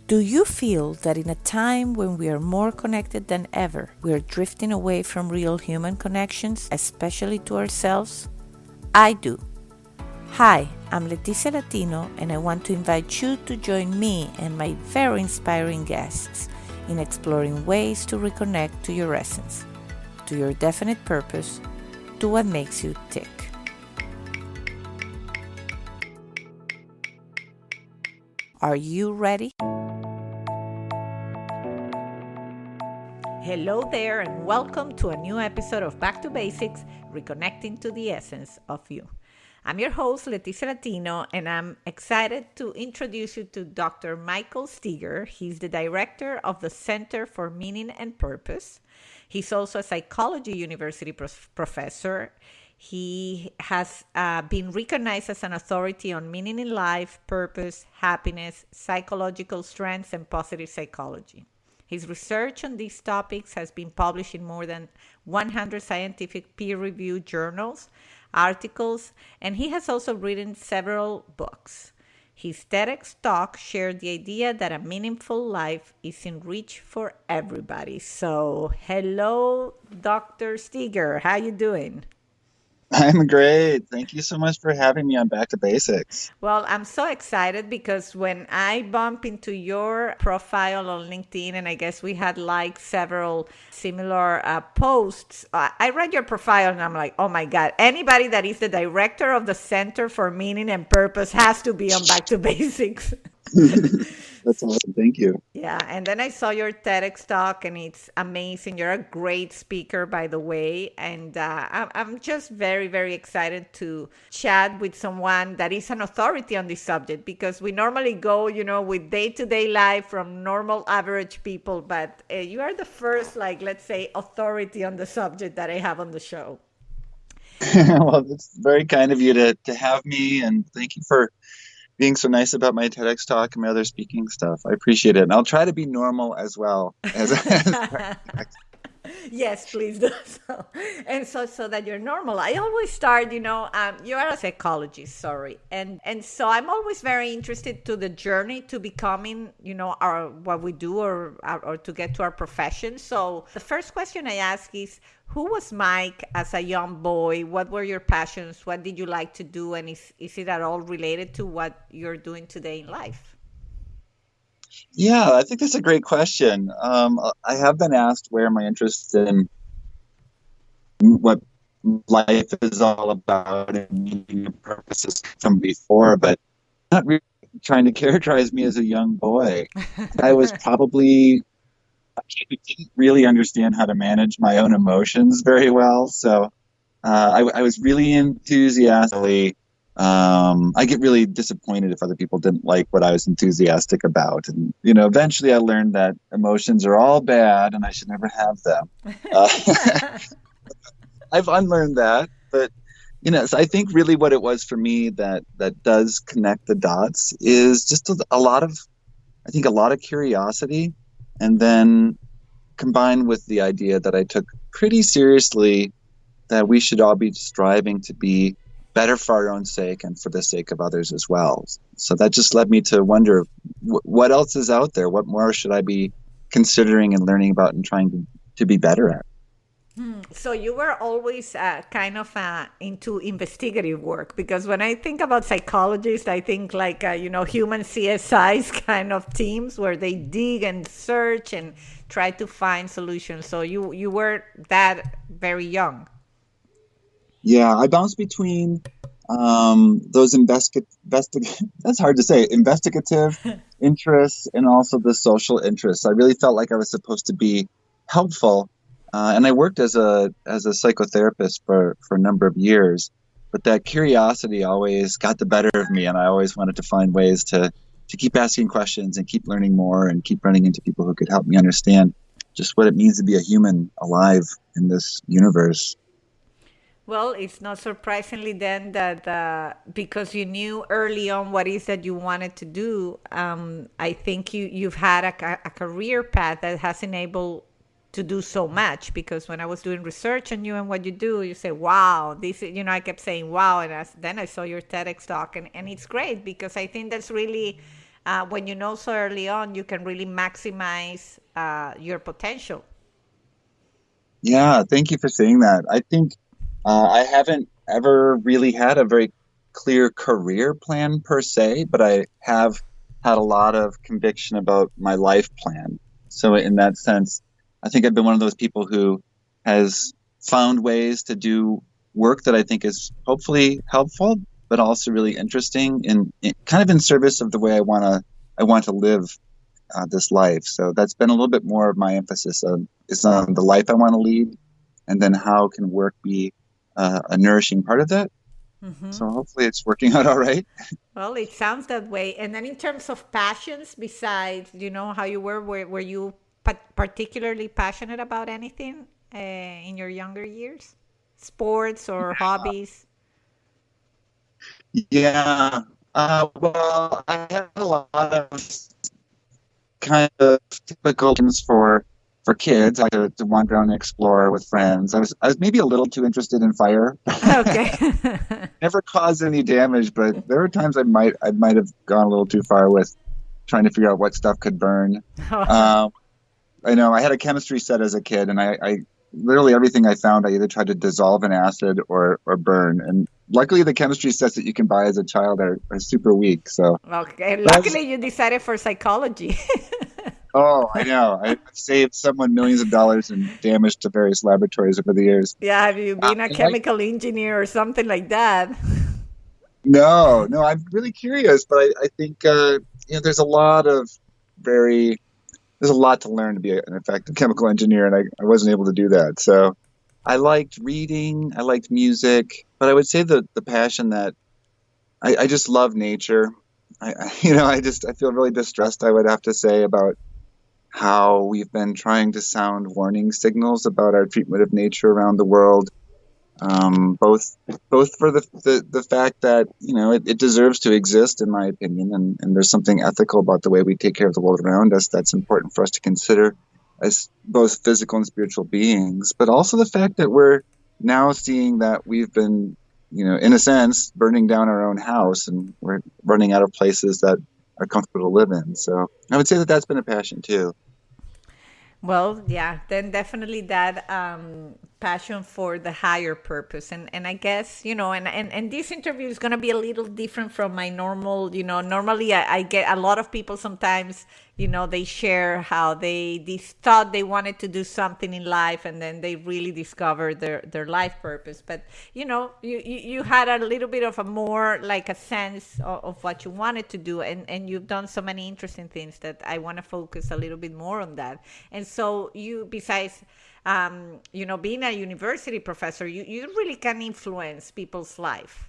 Do you feel that in a time when we are more connected than ever, we are drifting away from real human connections, especially to ourselves? I do. Hi, I'm Leticia Latino, and I want to invite you to join me and my very inspiring guests in exploring ways to reconnect to your essence, to your definite purpose, to what makes you tick. Are you ready? Hello there, and welcome to a new episode of Back to Basics, Reconnecting to the Essence of You. I'm your host, Leticia Latino, and I'm excited to introduce you to Dr. Michael Steger. He's the director of the Center for Meaning and Purpose. He's also a psychology university professor. He has been recognized as an authority on meaning in life, purpose, happiness, psychological strengths, and positive psychology. His research on these topics has been published in more than 100 scientific peer-reviewed journals, articles, and he has also written several books. His TEDx talk shared the idea that a meaningful life is in reach for everybody. So, hello, Dr. Steger. How you doing? I'm great. Thank you so much for having me on Back to Basics. Well, I'm so excited because when I bump into your profile on LinkedIn, and I guess we had like several similar posts, I read your profile and I'm like, oh my God, anybody that is the director of the Center for Meaning and Purpose has to be on Back to Basics. That's awesome. Thank you. Yeah, and then I saw your TEDx talk, and it's amazing. You're a great speaker, by the way, and I'm just very, very excited to chat with someone that is an authority on this subject, because we normally go, with day-to-day life from normal, average people, but you are the first, let's say, authority on the subject that I have on the show. Well, it's very kind of you to have me, and thank you for being so nice about my TEDx talk and my other speaking stuff. I appreciate it. And I'll try to be normal as well as Yes, please do so. And so that you're normal. I always start, you are a psychologist, sorry. And so I'm always very interested to the journey to becoming, our what we do or to get to our profession. So the first question I ask is, who was Mike as a young boy? What were your passions? What did you like to do? And is it at all related to what you're doing today in life? Yeah, I think that's a great question. I have been asked where my interest in what life is all about and meaning and purpose is from before, but not really trying to characterize me as a young boy. I was probably I didn't really understand how to manage my own emotions very well. So I was really enthusiastically. I get really disappointed if other people didn't like what I was enthusiastic about. And, eventually I learned that emotions are all bad and I should never have them. I've unlearned that. But, so I think really what it was for me that does connect the dots is just a lot of curiosity. And then combined with the idea that I took pretty seriously that we should all be striving to be better for our own sake and for the sake of others as well. So that just led me to wonder what else is out there? What more should I be considering and learning about and trying to be better at? So you were always kind of into investigative work, because when I think about psychologists, I think like, human CSIs kind of teams where they dig and search and try to find solutions. So you were that very young. Yeah, I bounced between those that's hard to say, investigative interests and also the social interests. I really felt like I was supposed to be helpful. And I worked as a psychotherapist for a number of years, but that curiosity always got the better of me, and I always wanted to find ways to keep asking questions and keep learning more and keep running into people who could help me understand just what it means to be a human alive in this universe. Well, it's not surprisingly then that because you knew early on what is that you wanted to do, I think you've had a career path that has enabled to do so much. Because when I was doing research on you and what you do, you say, wow, this is, I kept saying, wow. And then I saw your TEDx talk, and it's great, because I think that's really when you know so early on, you can really maximize your potential. Yeah, thank you for saying that. I think I haven't ever really had a very clear career plan per se, but I have had a lot of conviction about my life plan. So in that sense, I think I've been one of those people who has found ways to do work that I think is hopefully helpful, but also really interesting in kind of in service of the way I want to live this life. So that's been a little bit more of my emphasis is on the life I want to lead, and then how can work be a nourishing part of that. Mm-hmm. So hopefully it's working out all right. Well, it sounds that way. And then in terms of passions, besides, how you were you particularly passionate about anything in your younger years? Sports or hobbies? Yeah. Well, I had a lot of kind of typical things for kids. I like to wander around and explore with friends. I was maybe a little too interested in fire. Okay. Never caused any damage, but there were times I might have gone a little too far with trying to figure out what stuff could burn. I know I had a chemistry set as a kid, and I literally everything I found I either tried to dissolve in acid or burn. And luckily, the chemistry sets that you can buy as a child are super weak. So Okay. that's, Luckily, you decided for psychology. oh, I know. I've saved someone millions of dollars in damage to various laboratories over the years. Yeah, have you been a I like chemical engineer or something like that? no, I'm really curious, but I think there's a lot of very there's a lot to learn to be an effective chemical engineer, and I wasn't able to do that. So I liked reading, I liked music, but I would say the passion that I just love nature. I feel really distressed, I would have to say, about how we've been trying to sound warning signals about our treatment of nature around the world. Both for the fact that it deserves to exist, in my opinion, and there's something ethical about the way we take care of the world around us that's important for us to consider as both physical and spiritual beings, but also the fact that we're now seeing that we've been, in a sense, burning down our own house, and we're running out of places that are comfortable to live in. So I would say that that's been a passion too. Well, yeah, then definitely that passion for the higher purpose. And I guess, and this interview is going to be a little different from my normal, normally I get a lot of people sometimes, they share how they thought they wanted to do something in life, and then they really discovered their life purpose. But, you had a little bit of a more like a sense of what you wanted to do. And you've done so many interesting things that I want to focus a little bit more on that. And so you, besides, being a university professor, you really can influence people's life.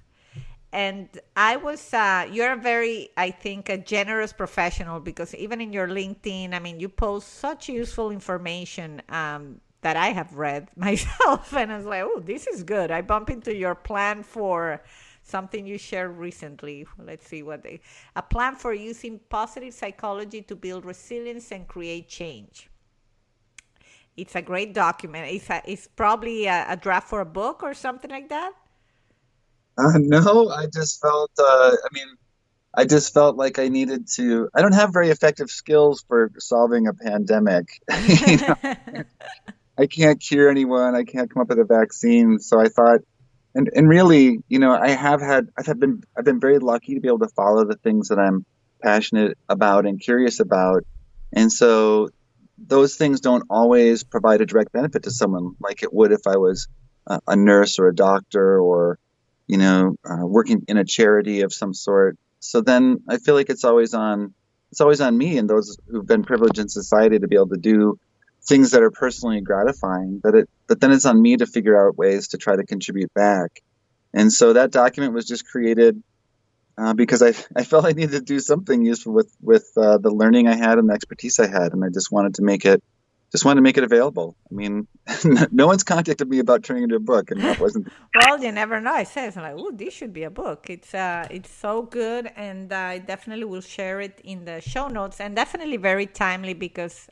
And you're a very, I think, a generous professional, because even in your LinkedIn, I mean, you post such useful information that I have read myself. And I was like, oh, this is good. I bump into your plan for something you shared recently. Let's see a plan for using positive psychology to build resilience and create change. It's a great document. It's probably a draft for a book or something like that. No, I just felt like I needed to. I don't have very effective skills for solving a pandemic. I can't cure anyone. I can't come up with a vaccine. So I thought, and really, I've been very lucky to be able to follow the things that I'm passionate about and curious about. And so those things don't always provide a direct benefit to someone like it would if I was a nurse or a doctor or working in a charity of some sort. So then I feel like it's always on me and those who've been privileged in society to be able to do things that are personally gratifying. But then it's on me to figure out ways to try to contribute back. And so that document was just created because I felt I needed to do something useful with the learning I had and the expertise I had, and I just wanted to make it available. I mean, no one's contacted me about turning it into a book, and that wasn't. Well, you never know. I said, I'm like, oh, this should be a book. It's so good, and I definitely will share it in the show notes, and definitely very timely because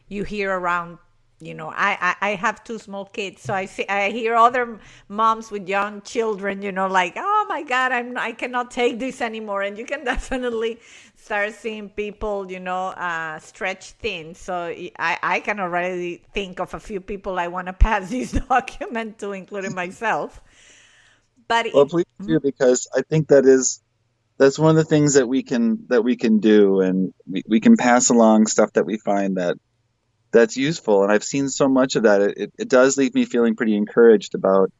you hear around. I have two small kids, so I hear other moms with young children, like, oh my God, I cannot take this anymore. And you can definitely start seeing people, stretch thin. So I can already think of a few people I want to pass this document to, including myself. But Well, please do, because I think that's one of the things that we can do, and we can pass along stuff that we find that's useful. And I've seen so much of that. It does leave me feeling pretty encouraged about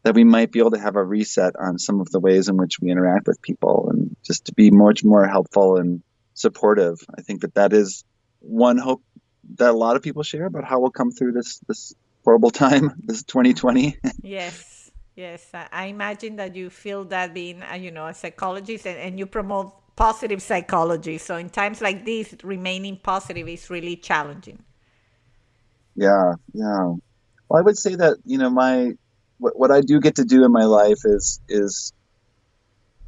that we might be able to have a reset on some of the ways in which we interact with people, and just to be much more helpful and supportive. I think that is one hope that a lot of people share about how we'll come through this horrible time, this 2020. Yes, yes. I imagine that you feel that being, a psychologist, and you promote positive psychology. So in times like this, remaining positive is really challenging. Yeah, yeah. Well, I would say that, what I do get to do in my life is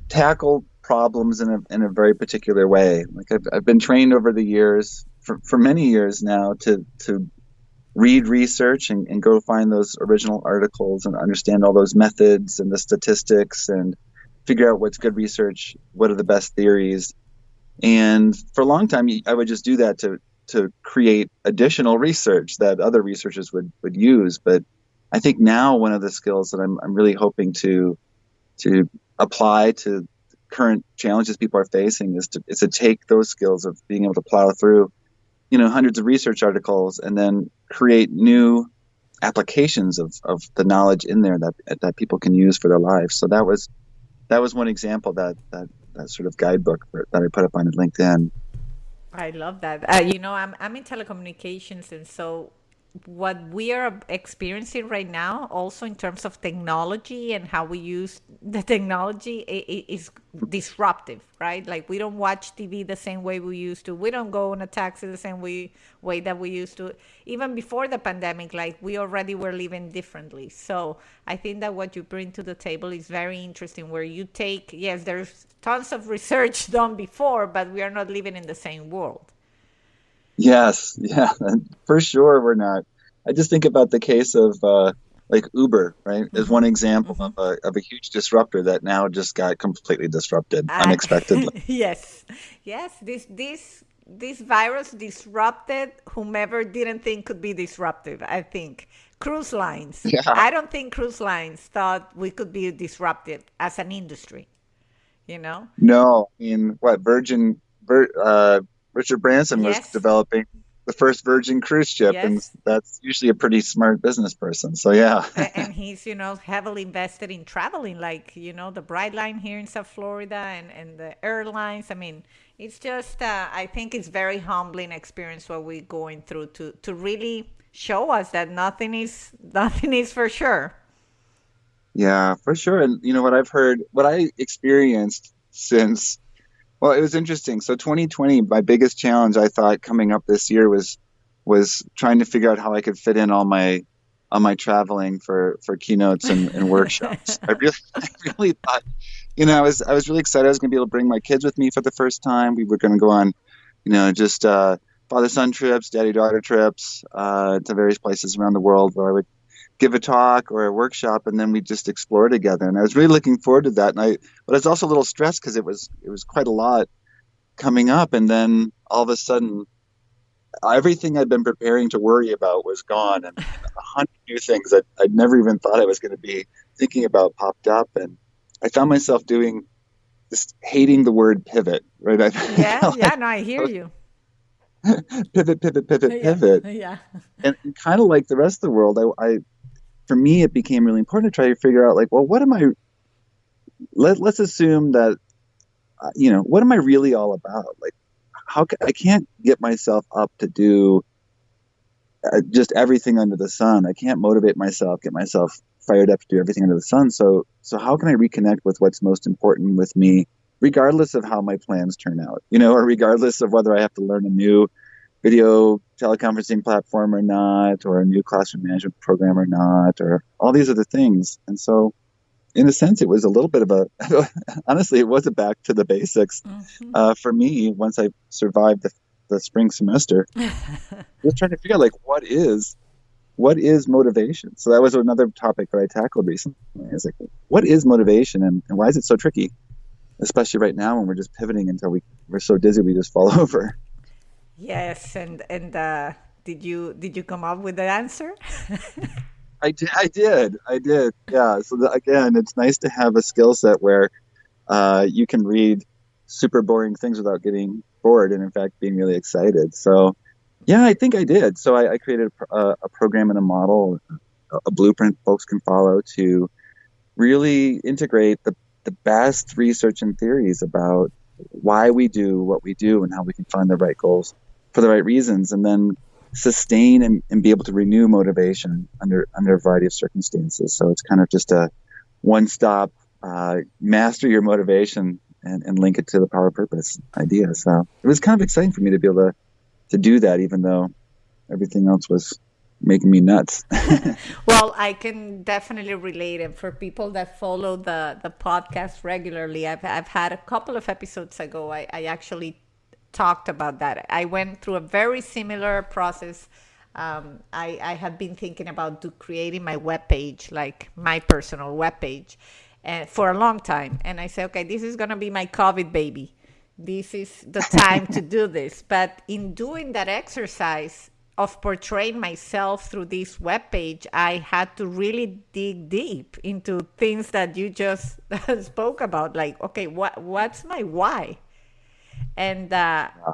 tackle problems in a very particular way. Like I've been trained over the years, for many years now, to read research and go find those original articles and understand all those methods and the statistics and figure out what's good research, what are the best theories. And for a long time, I would just do that to create additional research that other researchers would use. But I think now one of the skills that I'm really hoping to apply to current challenges people are facing is to take those skills of being able to plow through, hundreds of research articles and then create new applications of the knowledge in there that people can use for their lives. So that was one example, that sort of guidebook that I put up on LinkedIn. I love that. I'm in telecommunications, and so what we are experiencing right now, also in terms of technology and how we use the technology, is disruptive, right? Like, we don't watch TV the same way we used to. We don't go on a taxi the same way that we used to. Even before the pandemic, like, we already were living differently. So I think that what you bring to the table is very interesting, where you take, yes, there's tons of research done before, but we are not living in the same world. Yes, yeah, for sure we're not. I just think about the case of like Uber, right? As one example of a huge disruptor that now just got completely disrupted unexpectedly. Yes, yes. This virus disrupted whomever didn't think could be disruptive. I think cruise lines. Yeah. I don't think cruise lines thought we could be disrupted as an industry. No, I mean, what Richard Branson was Yes. developing the first Virgin cruise ship, Yes. and that's usually a pretty smart business person. So yeah. And he's, heavily invested in traveling, like, the Brightline here in South Florida, and the airlines. I mean, it's just, I think it's very humbling experience what we're going through to really show us that nothing is for sure. Yeah, for sure. And what I experienced since, well, it was interesting. So 2020, my biggest challenge, I thought, coming up this year was trying to figure out how I could fit in all my traveling for keynotes and workshops. I really thought, I was really excited I was going to be able to bring my kids with me for the first time. We were going to go on, just father-son trips, daddy-daughter trips to various places around the world where I would give a talk or a workshop, and then we just explore together. And I was really looking forward to that. But I was also a little stressed because it was quite a lot coming up. And then all of a sudden, everything I'd been preparing to worry about was gone, and 100 new things that I'd never even thought I was going to be thinking about popped up. And I found myself just hating the word pivot, right? No, I hear you. Pivot. Yeah. And kind of like the rest of the world, for me, it became really important to try to figure out, like, well, what am I? Let's assume that, what am I really all about? Like, I can't get myself up to do just everything under the sun. I can't motivate myself, get myself fired up to do everything under the sun. So how can I reconnect with what's most important with me, regardless of how my plans turn out, or regardless of whether I have to learn a new video teleconferencing platform or not, or a new classroom management program or not, or all these other things. And so, in a sense, it was a little bit of honestly, it was a back to the basics for me once I survived the spring semester. Just trying to figure out, like, what is motivation? So that was another topic that I tackled recently. It's like, what is motivation, and why is it so tricky? especially right now when we're just pivoting until we're so dizzy we just fall over. Yes, and did you come up with the answer? I did. Yeah. So again, it's nice to have a skill set where you can read super boring things without getting bored, and in fact being really excited. So yeah, I think I did. So I created a program and a model, a blueprint folks can follow to really integrate the best research and theories about why we do what we do and how we can find the right goals for the right reasons, and then sustain and be able to renew motivation under a variety of circumstances. So it's kind of just a one-stop master your motivation and link it to the power of purpose idea. So it was kind of exciting for me to be able to do that, even though everything else was making me nuts. Well, I can definitely relate. And for people that follow the podcast regularly, I've had a couple of episodes ago, I actually talked about that. I went through a very similar process. I had been thinking about creating my webpage, like my personal webpage, and for a long time. And I said, okay, this is going to be my COVID baby. This is the time to do this. But in doing that exercise of portraying myself through this webpage, I had to really dig deep into things that you just spoke about. Like, okay, what's my why? And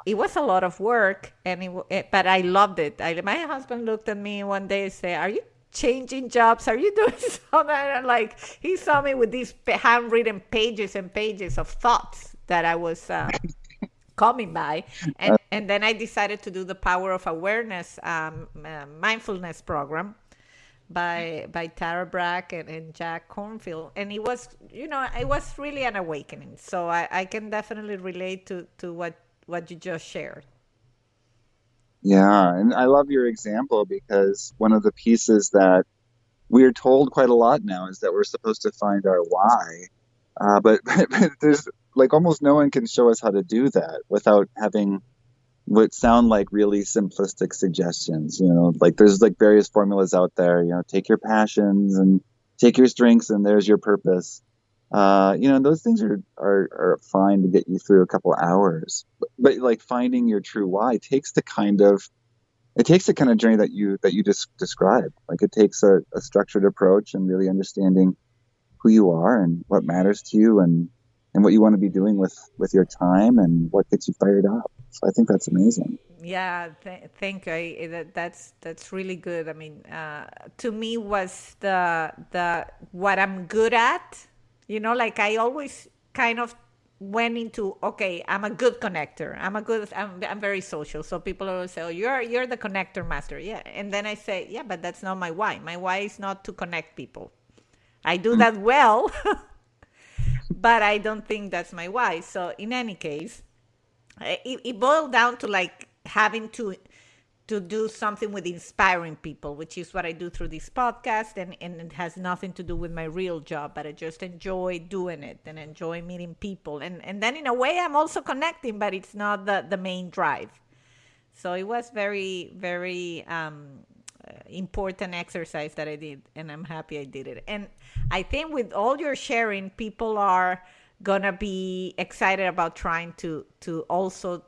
it was a lot of work, and but I loved it. My husband looked at me one day and said, "Are you changing jobs? Are you doing something?" And like he saw me with these handwritten pages and pages of thoughts that I was coming by, and then I decided to do the Power of Awareness mindfulness program by Tara Brach and Jack Cornfield, and it was it was really an awakening. So I can definitely relate to what you just shared. Yeah, and I love your example because one of the pieces that we are told quite a lot now is that we're supposed to find our why, but there's like almost no one can show us how to do that without having what sound like really simplistic suggestions. Like there's like various formulas out there. Take your passions and take your strengths, and there's your purpose. Those things are fine to get you through a couple hours, but like finding your true why takes the kind of journey that you just described. Like it takes a structured approach and really understanding who you are and what matters to you and what you want to be doing with your time and what gets you fired up. So I think that's amazing. Yeah, thank you. That's really good. I mean, to me was the what I'm good at. Like I always kind of went into, okay, I'm a good connector. I'm very social. So people always say, oh, you're the connector master. Yeah. And then I say, yeah, but that's not my why. My why is not to connect people. I do that well, but I don't think that's my why. So in any case, it boiled down to like having to do something with inspiring people, which is what I do through this podcast, and it has nothing to do with my real job, but I just enjoy doing it and enjoy meeting people, and then in a way I'm also connecting, but it's not the main drive. So it was very, very important exercise that I did, and I'm happy I did it. And I think with all your sharing, people are gonna be excited about trying to also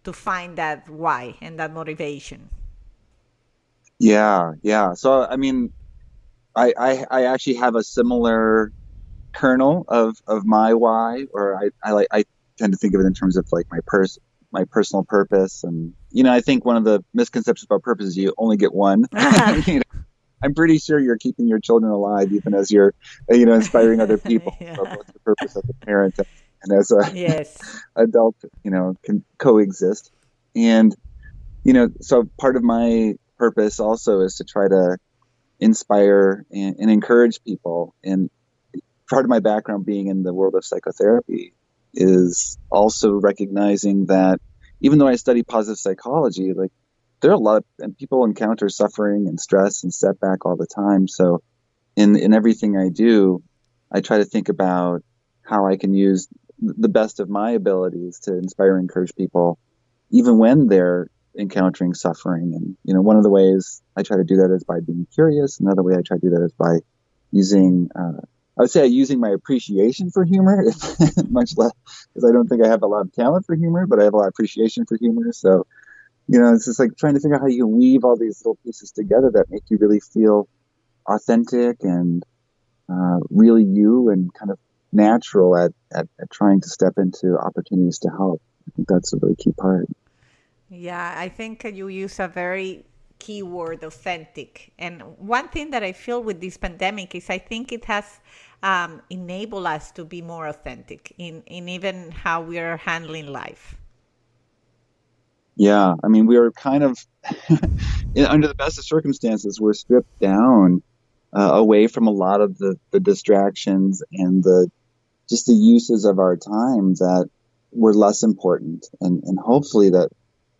to find that why and that motivation. Yeah. So I mean, I actually have a similar kernel of my why, or I tend to think of it in terms of like my personal purpose. And I think one of the misconceptions about purpose is you only get one. I'm pretty sure you're keeping your children alive even as you're inspiring other people. Yeah. So both the purpose as a parent and as a Yes. adult can coexist. And so part of my purpose also is to try to inspire and encourage people. And part of my background being in the world of psychotherapy is also recognizing that even though I study positive psychology, like there are a lot of people encounter suffering and stress and setback all the time. So in everything I do, I try to think about how I can use the best of my abilities to inspire and encourage people, even when they're encountering suffering. And one of the ways I try to do that is by being curious. Another way I try to do that is by using I would say I'm using my appreciation for humor, much less, because I don't think I have a lot of talent for humor, but I have a lot of appreciation for humor. So, it's just like trying to figure out how you can weave all these little pieces together that make you really feel authentic and really you and kind of natural at trying to step into opportunities to help. I think that's a really key part. Yeah, I think you use a very key word, authentic. And one thing that I feel with this pandemic is I think it has enabled us to be more authentic in even how we are handling life. Yeah, I mean, we were kind of under the best of circumstances, we're stripped down away from a lot of the distractions and just the uses of our time that were less important. And hopefully that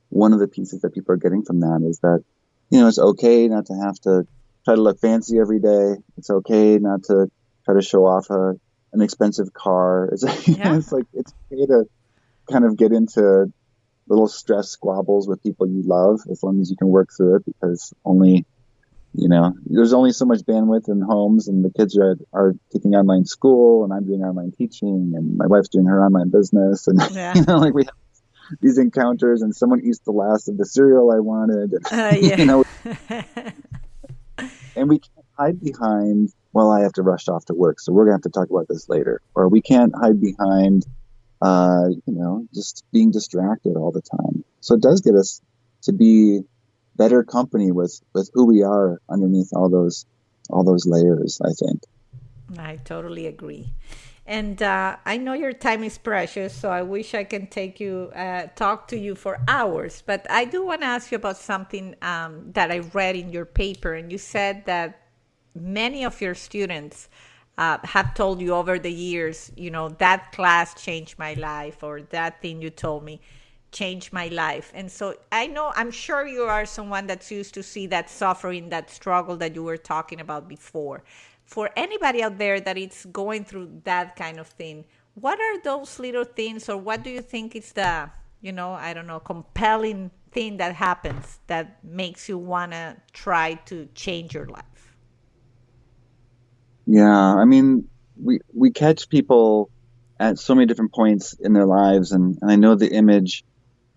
one of the pieces that people are getting from that is that, it's okay not to have to try to look fancy every day. It's okay not to try to show off an expensive car. Yeah. It's like, it's okay to kind of get into little stress squabbles with people you love, as long as you can work through it, because there's only so much bandwidth in homes, and the kids are taking online school, and I'm doing online teaching, and my wife's doing her online business, and Yeah. like we have these encounters, and someone eats the last of the cereal I wanted, and, Yeah. and we can't hide behind, well, I have to rush off to work, so we're gonna have to talk about this later, or we can't hide behind, just being distracted all the time. So it does get us to be better company with who we are underneath all those layers, I think. I totally agree. And I know your time is precious, so I wish I can talk to you for hours. But I do want to ask you about something that I read in your paper. And you said that many of your students have told you over the years, that class changed my life, or that thing you told me changed my life. And so I'm sure you are someone that's used to see that suffering, that struggle that you were talking about before. For anybody out there that is going through that kind of thing, what are those little things, or what do you think is the, I don't know, compelling thing that happens that makes you want to try to change your life? Yeah, I mean, we catch people at so many different points in their lives, and I know the image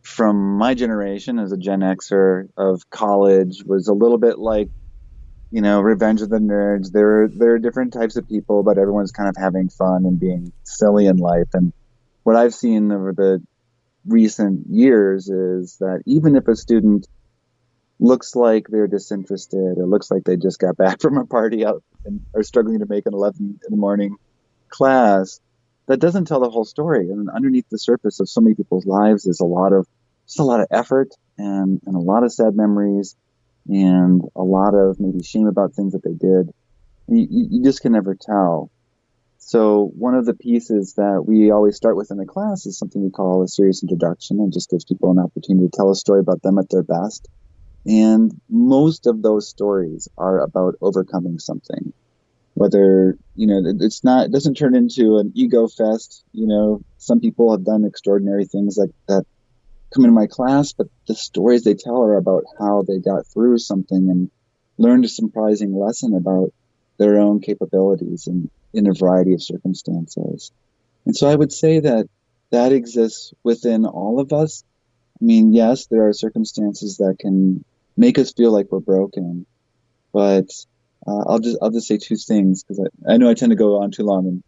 from my generation as a Gen Xer of college was a little bit like, Revenge of the Nerds. There are different types of people, but everyone's kind of having fun and being silly in life. And what I've seen over the recent years is that even if a student looks like they're disinterested, or looks like they just got back from a party out and are struggling to make an 11 in the morning class, that doesn't tell the whole story. And underneath the surface of so many people's lives is just a lot of effort and a lot of sad memories and a lot of maybe shame about things that they did. You just can never tell. So one of the pieces that we always start with in the class is something we call a serious introduction, and just gives people an opportunity to tell a story about them at their best. And most of those stories are about overcoming something. Whether, it doesn't turn into an ego fest. Some people have done extraordinary things like that come into my class, but the stories they tell are about how they got through something and learned a surprising lesson about their own capabilities and in a variety of circumstances. And so I would say that exists within all of us. I mean, yes, there are circumstances that can make us feel like we're broken, but I'll just say two things, because I know I tend to go on too long, and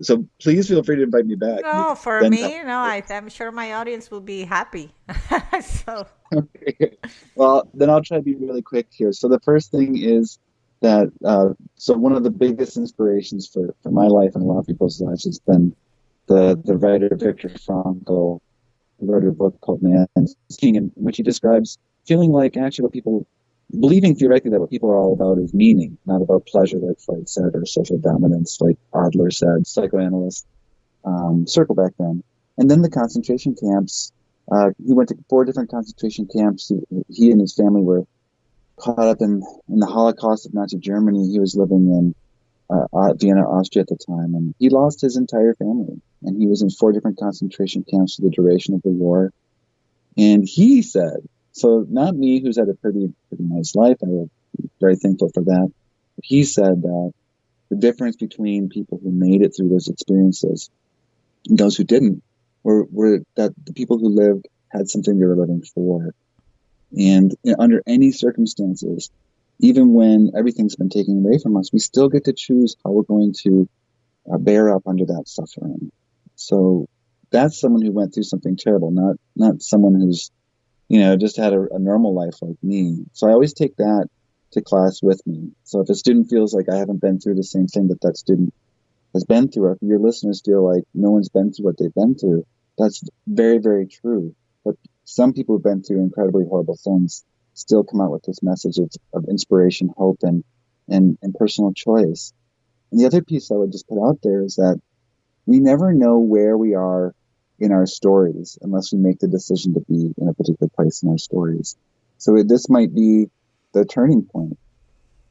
so please feel free to invite me back. No, for me, no, I'm sure my audience will be happy. So, okay. Well, then I'll try to be really quick here. So the first thing is that so one of the biggest inspirations for my life and a lot of people's lives has been the writer Viktor Frankl, who wrote a book called Man's King, in which he describes feeling like actually believing theoretically that what people are all about is meaning, not about pleasure, like Freud said, or social dominance, like Adler said, psychoanalyst circle back then. And then the concentration camps. He went to 4 different concentration camps. He and his family were caught up in the Holocaust of Nazi Germany. He was living in Vienna, Austria at the time, and he lost his entire family. And he was in 4 different concentration camps for the duration of the war. And he said, so not me, who's had a pretty nice life, I was very thankful for that. But he said that the difference between people who made it through those experiences and those who didn't were that the people who lived had something they were living for. And under any circumstances, even when everything's been taken away from us, we still get to choose how we're going to bear up under that suffering. So that's someone who went through something terrible, not someone who's, just had a normal life like me. So I always take that to class with me. So if a student feels like I haven't been through the same thing that student has been through, or if your listeners feel like no one's been through what they've been through, that's very, very true. But some people who've been through incredibly horrible things still come out with this message of inspiration, hope, and personal choice. And the other piece I would just put out there is that we never know where we are in our stories unless we make the decision to be in a particular place in our stories. So this might be the turning point,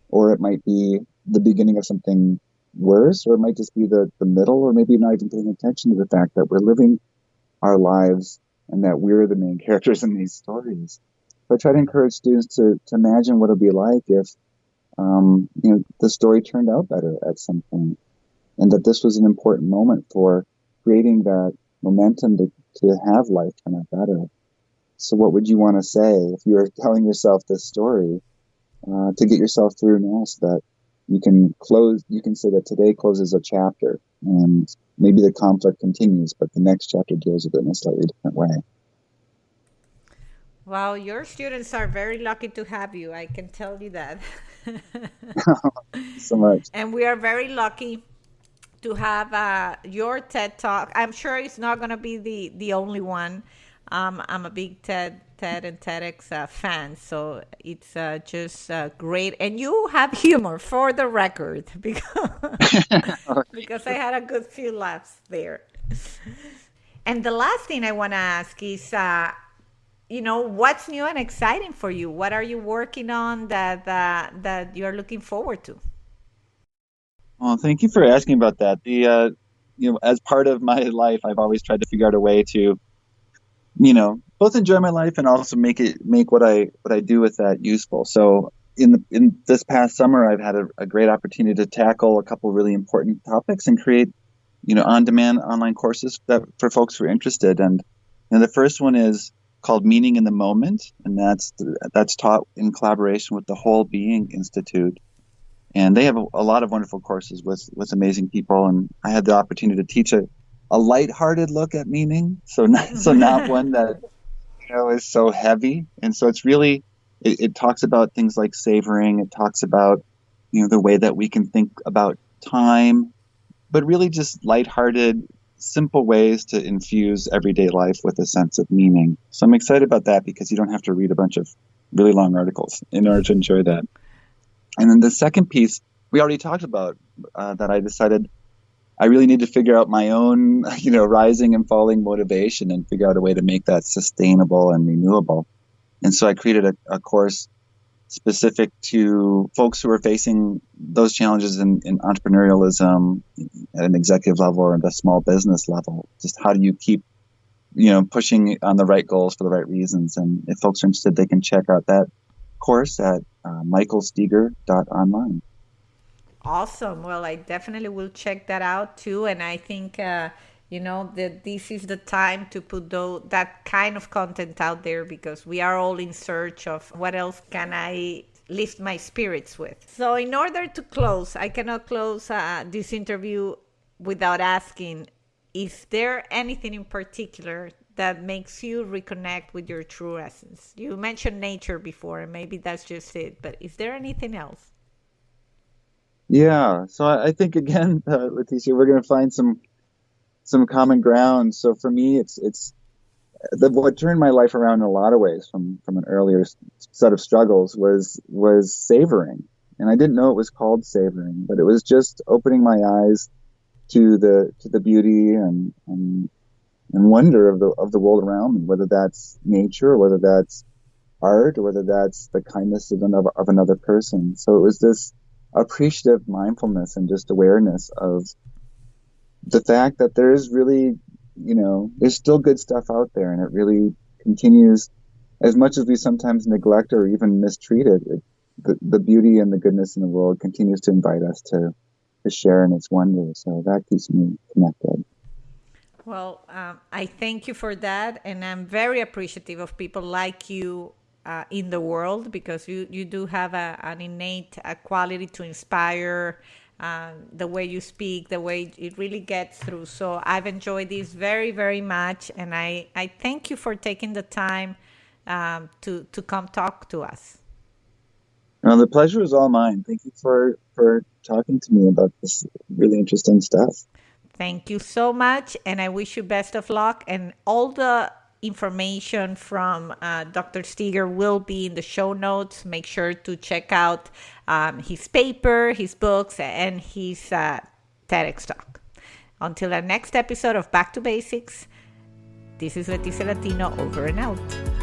or it might be the beginning of something worse, or it might just be the middle, or maybe not even paying attention to the fact that we're living our lives and that we're the main characters in these stories. So I try to encourage students to imagine what it'd be like if the story turned out better at some point, and that this was an important moment for creating that momentum to have life turn out better. So what would you want to say if you were telling yourself this story to get yourself through now, so that you can say that today closes a chapter and maybe the conflict continues, but the next chapter deals with it in a slightly different way? Well, your students are very lucky to have you. I can tell you that. So much. And we are very lucky to have your TED Talk. I'm sure it's not going to be the only one. I'm a big TED and TEDx fan, so it's just great. And you have humor, for the record, because I had a good few laughs there. And the last thing I want to ask is, what's new and exciting for you? What are you working on that you're looking forward to? Well, thank you for asking about that. As part of my life, I've always tried to figure out a way to, both enjoy my life and also make what I do with that useful. So in this past summer, I've had a great opportunity to tackle a couple really important topics and create, on-demand online courses for folks who are interested. And the first one is called Meaning in the Moment, and that's taught in collaboration with the Whole Being Institute. And they have a lot of wonderful courses with amazing people. And I had the opportunity to teach a lighthearted look at meaning. So not one that, is so heavy. And so it's really, it talks about things like savoring. It talks about, the way that we can think about time, but really just lighthearted, simple ways to infuse everyday life with a sense of meaning. So I'm excited about that because you don't have to read a bunch of really long articles in order to enjoy that. And then the second piece we already talked about, that I decided I really need to figure out my own, rising and falling motivation and figure out a way to make that sustainable and renewable. And so I created a course specific to folks who are facing those challenges in entrepreneurialism at an executive level or at a small business level. Just how do you keep, pushing on the right goals for the right reasons? And if folks are interested, they can check out that course at michaelsteger.online. Awesome. Well, I definitely will check that out too. And I think, that this is the time to put that kind of content out there, because we are all in search of what else can I lift my spirits with. So in order to close, I cannot close this interview without asking, is there anything in particular that makes you reconnect with your true essence? You mentioned nature before, and maybe that's just it, but is there anything else? Yeah, so I think again, Leticia, we're going to find some common ground. So for me, it's what turned my life around in a lot of ways from an earlier set of struggles was savoring, and I didn't know it was called savoring, but it was just opening my eyes to the beauty and wonder of the world around me, whether that's nature, or whether that's art, or whether that's the kindness of another person. So it was this appreciative mindfulness and just awareness of the fact that there is really, there's still good stuff out there, and it really continues, as much as we sometimes neglect or even mistreat it, the beauty and the goodness in the world continues to invite us to to share in its wonder. So that keeps me connected. Well, I thank you for that. And I'm very appreciative of people like you in the world, because you do have an innate quality to inspire, the way you speak, the way it really gets through. So I've enjoyed this very, very much. And I thank you for taking the time to come talk to us. Well, the pleasure is all mine. Thank you for talking to me about this really interesting stuff. Thank you so much, and I wish you best of luck. And all the information from Dr. Steger will be in the show notes. Make sure to check out his paper, his books, and his TEDx talk. Until our next episode of Back to Basics, this is Leticia Latino, over and out.